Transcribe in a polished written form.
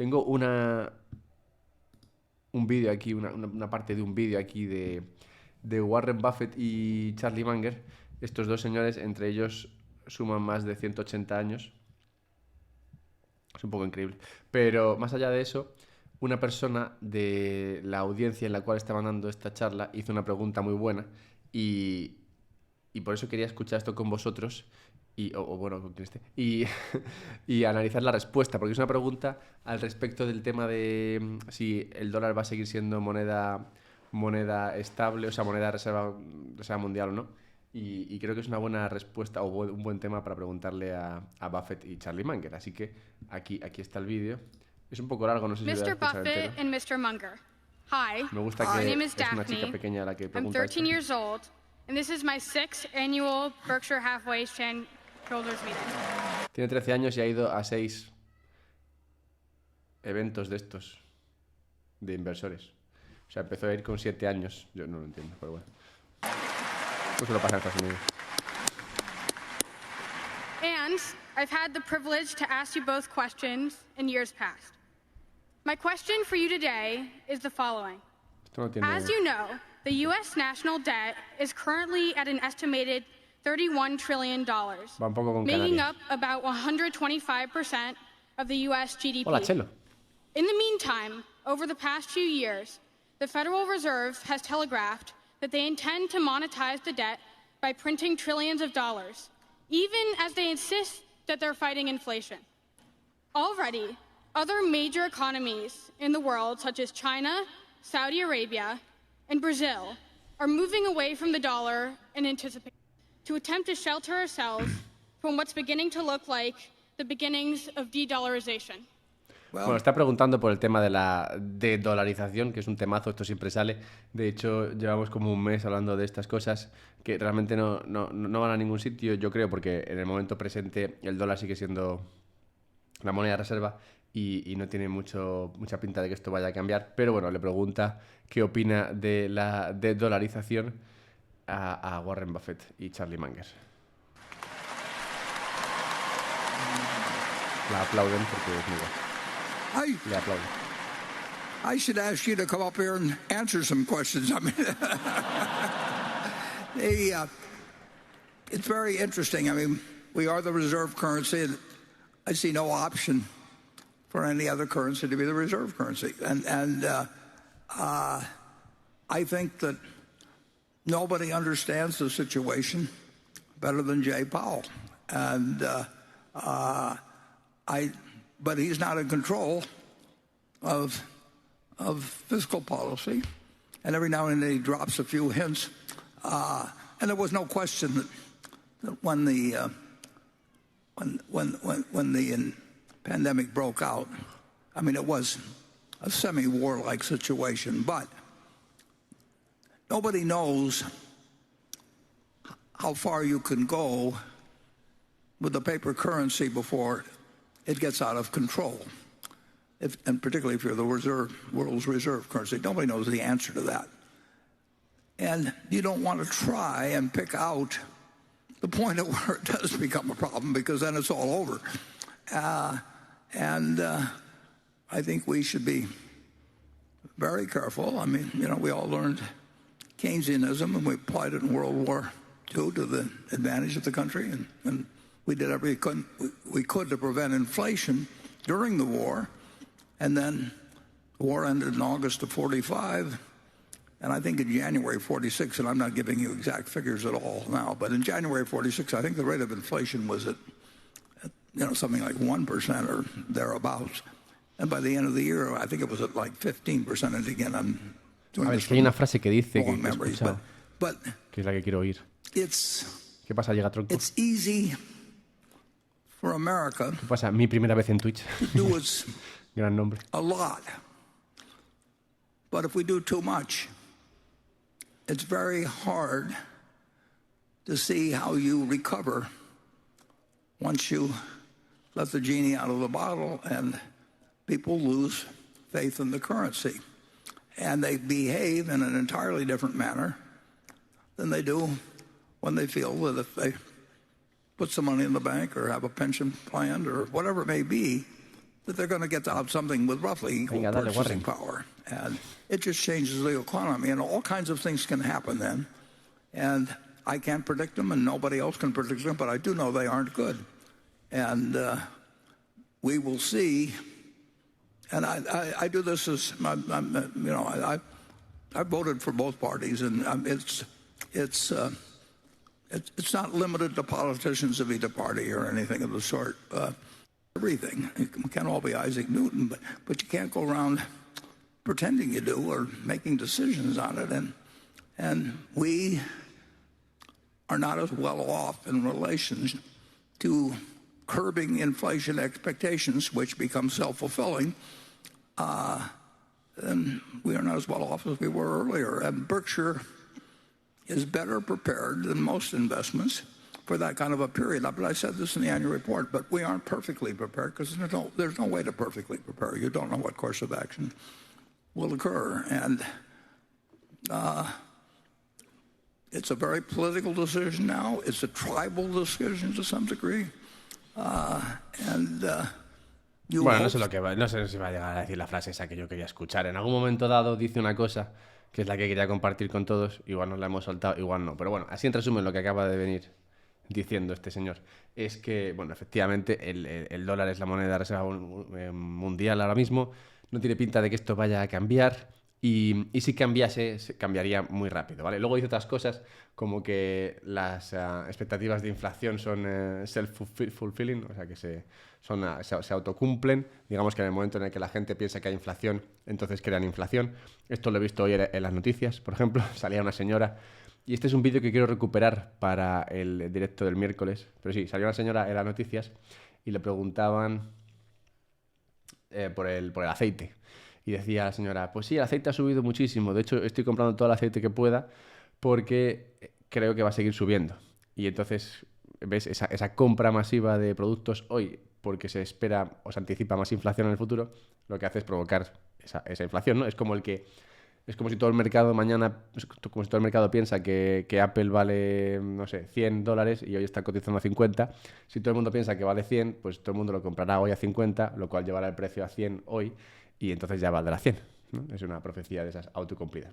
Tengo un vídeo aquí, una parte de un vídeo aquí de Warren Buffett y Charlie Munger. Estos dos señores, entre ellos, suman más de 180 años. Es un poco increíble. Pero más allá de eso, una persona de la audiencia en la cual estaban dando esta charla hizo una pregunta muy buena y por eso quería escuchar esto con vosotros o bueno, con quien esté, y analizar la respuesta, porque es una pregunta al respecto del tema de si el dólar va a seguir siendo moneda estable, o sea, moneda reserva mundial o no. Y creo que es una buena respuesta o un buen tema para preguntarle a Buffett y Charlie Munger. Así que aquí está el vídeo. Es un poco largo, no sé si lo voy a escuchar entero. Mr. Buffett and Mr. Munger. Hi. Me gusta que es una chica pequeña la que pregunta. I'm 13 years old, and this is my 6th annual Berkshire Hathaway Shareholders Meeting. Tiene 13 años y ha ido a 6 eventos de estos, de inversores. O sea, empezó a ir con 7 años. Yo no lo entiendo, pero bueno. Eso lo pasa en Estados Unidos. And I've had the privilege to ask you both questions in years past. My question for you today is the following. As you know, the U.S. national debt is currently at an estimated $31 trillion, making up about 125% of the U.S. GDP. Hola, Chelo. In the meantime, over the past few years, the Federal Reserve has telegraphed that they intend to monetize the debt by printing trillions of dollars, even as they insist that they're fighting inflation. Already, other major economies in the world, such as China, Saudi Arabia, and Brazil, are moving away from the dollar in anticipation to attempt to shelter ourselves from what's beginning to look like the beginnings of de-dollarization. Bueno, está preguntando por el tema de la de-dolarización, que es un temazo, esto siempre sale. De hecho, llevamos como un mes hablando de estas cosas que realmente no van a ningún sitio, yo creo, porque en el momento presente el dólar sigue siendo la moneda de reserva y no tiene mucha pinta de que esto vaya a cambiar. Pero bueno, le pregunta qué opina de la de-dolarización a Warren Buffett y Charlie Munger. La aplauden porque es muy bueno. I should ask you to come up here and answer some questions. I mean, it's very interesting. I mean, we are the reserve currency, and I see no option for any other currency to be the reserve currency. And I think that nobody understands the situation better than Jay Powell. And but he's not in control of fiscal policy, and every now and then he drops a few hints. And there was no question that when the pandemic broke out, I mean, it was a semi-war-like situation, but nobody knows how far you can go with the paper currency before it gets out of control, and particularly if you're the world's reserve currency. Nobody knows the answer to that. And you don't want to try and pick out the point at where it does become a problem, because then it's all over. And I think we should be very careful. I mean, you know, we all learned Keynesianism, and we applied it in World War II to the advantage of the country, and we did everything we could to prevent inflation during the war. And then the war ended in August of 45. And I think in January 46, and I'm not giving you exact figures at all now, but in January 46, I think the rate of inflation was at something like 1% or thereabouts. And by the end of the year, I think it was at like 15%. And again, I'm doing this hay una frase que dice que memories, but que es la que quiero oír. ¿Qué pasa, llega tronco? It's easy for America. ¿Qué pasa? Mi primera vez en Twitch. Gran nombre. A lot. But if we do too much, it's very hard to see how you recover once you let the genie out of the bottle and people lose faith in the currency. And they behave in an entirely different manner than they do when they feel that if they put some money in the bank or have a pension plan or whatever it may be, that they're going to get out something with roughly equal Venga, dale, purchasing Warren. power. And it just changes the economy, and all kinds of things can happen then. And I can't predict them, and nobody else can predict them, but I do know they aren't good. And we will see. And I do this as I voted for both parties, and it's not limited to politicians of either party or anything of the sort. Everything. We can't all be Isaac Newton, but you can't go around pretending you do or making decisions on it. And we are not as well off in relation to curbing inflation expectations, which become self-fulfilling. And we are not as well off as we were earlier. And Berkshire is better prepared than most investments for that kind of a period. But I said this in the annual report, but we aren't perfectly prepared because there's no way to perfectly prepare. You don't know what course of action will occur. And it's a very political decision now. It's a tribal decision to some degree. Bueno, no sé si va a llegar a decir la frase esa que yo quería escuchar. En algún momento dado dice una cosa que es la que quería compartir con todos. Igual nos la hemos soltado, igual no. Pero bueno, así en resumen lo que acaba de venir diciendo este señor es que, bueno, efectivamente el dólar es la moneda de reserva mundial ahora mismo. No tiene pinta de que esto vaya a cambiar. Y si cambiase, cambiaría muy rápido, ¿vale? Luego dice otras cosas como que las expectativas de inflación son self-fulfilling, o sea que se autocumplen. Digamos que en el momento en el que la gente piensa que hay inflación, entonces crean inflación. Esto lo he visto hoy en las noticias, por ejemplo. Salía una señora, y este es un vídeo que quiero recuperar para el directo del miércoles. Pero sí, salió una señora en las noticias y le preguntaban por el aceite. Y decía la señora, pues sí, el aceite ha subido muchísimo. De hecho, estoy comprando todo el aceite que pueda porque creo que va a seguir subiendo. Y entonces, ¿ves? Esa compra masiva de productos hoy porque se espera o se anticipa más inflación en el futuro, lo que hace es provocar esa inflación, ¿no? Es como si todo el mercado mañana, como si todo el mercado piensa que Apple vale, no sé, $100 y hoy está cotizando a 50. Si todo el mundo piensa que vale 100, pues todo el mundo lo comprará hoy a 50, lo cual llevará el precio a 100 hoy. Y entonces ya valdrá 100, ¿no? Es una profecía de esas autocumplidas.